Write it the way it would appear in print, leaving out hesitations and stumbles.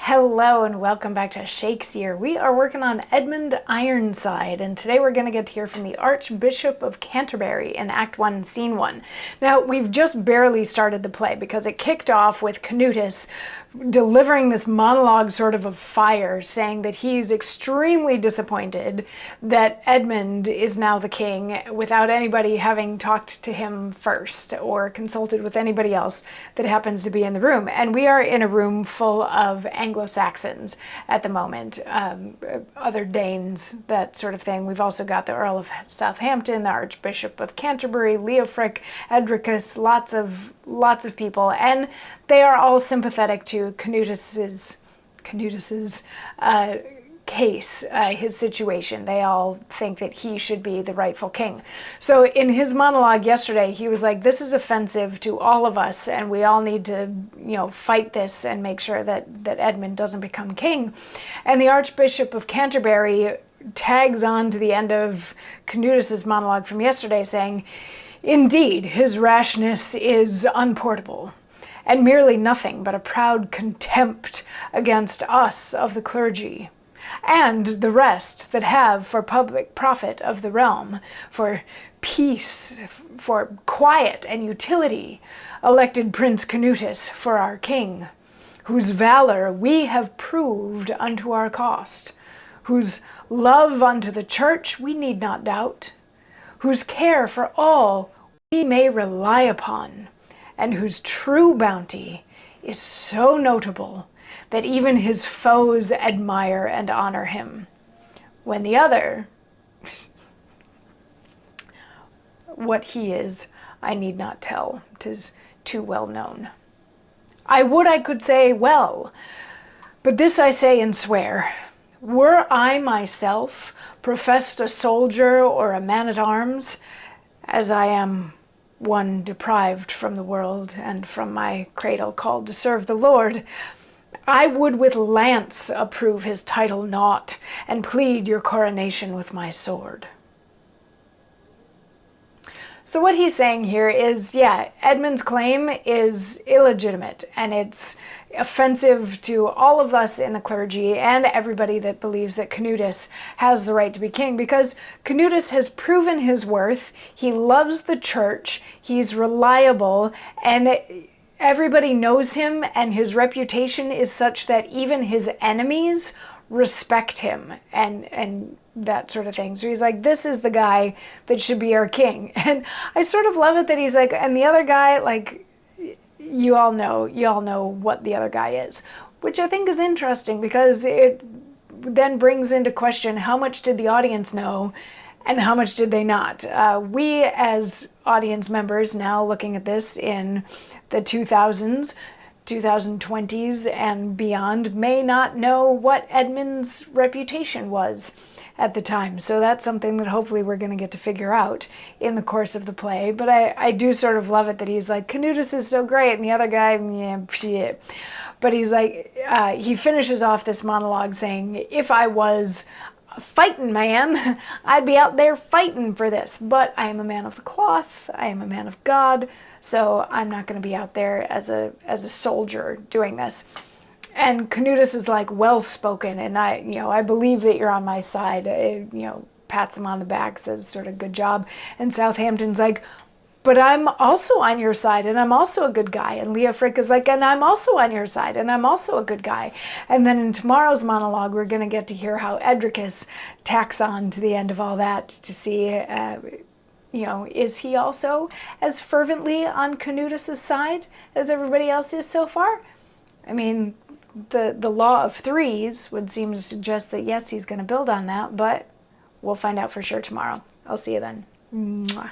Hello and welcome back to Shakesyear. We are working on Edmund Ironside, and today we're going to get to hear from the Archbishop of Canterbury in Act 1, Scene 1. Now, we've just barely started the play because it kicked off with Canutus delivering this monologue sort of fire, saying that he's extremely disappointed that Edmund is now the king without anybody having talked to him first or consulted with anybody else that happens to be in the room. And we are in a room full of Anglo-Saxons at the moment, other Danes, that sort of thing. We've also got the Earl of Southampton, the Archbishop of Canterbury, Leofric, Edricus, lots of people, and they are all sympathetic to Canutus's case, his situation. They all think that he should be the rightful king. So in his monologue yesterday, he was like, this is offensive to all of us, and we all need to, fight this and make sure that Edmund doesn't become king. And the Archbishop of Canterbury tags on to the end of Canutus's monologue from yesterday, saying, indeed, his rashness is unportable, and merely nothing but a proud contempt against us of the clergy, and the rest that have for public profit of the realm, for peace, for quiet and utility, elected Prince Canutus for our king, whose valor we have proved unto our cost, whose love unto the church we need not doubt, whose care for all we may rely upon, and whose true bounty is so notable that even his foes admire and honor him, when the other, what he is, I need not tell, 'tis too well known. I would I could say well, but this I say and swear, were I myself professed a soldier or a man-at-arms, as I am one deprived from the world and from my cradle called to serve the Lord, I would with lance approve his title naught, and plead your coronation with my sword. So what he's saying here is, yeah, Edmund's claim is illegitimate, and it's offensive to all of us in the clergy and everybody that believes that Canutus has the right to be king, because Canutus has proven his worth. He loves the church, he's reliable, and everybody knows him, and his reputation is such that even his enemies respect him and that sort of thing. So he's like, this is the guy that should be our king. And I sort of love it that he's like, and the other guy, like, you all know what the other guy is, which I think is interesting, because it then brings into question, how much did the audience know and how much did they not? We as audience members now looking at this in the 2000s, 2020s and beyond may not know what Edmund's reputation was at the time. So that's something that hopefully we're going to get to figure out in the course of the play. But I do sort of love it that he's like, Canutus is so great, and the other guy, yeah, shit. But he's like, he finishes off this monologue saying, if I was a fighting man, I'd be out there fighting for this. But I am a man of the cloth, I am a man of God, so I'm not going to be out there as a soldier doing this. And Canutus is like, well spoken, and I believe that you're on my side. Pats him on the back, says sort of good job. And Southampton's like, but I'm also on your side, and I'm also a good guy. And Leofric is like, and I'm also on your side, and I'm also a good guy. And then in tomorrow's monologue, we're going to get to hear how Edricus tacks on to the end of all that to see, is he also as fervently on Canutus's side as everybody else is so far? I mean, the law of threes would seem to suggest that yes, he's going to build on that, but we'll find out for sure tomorrow. I'll see you then. Mwah.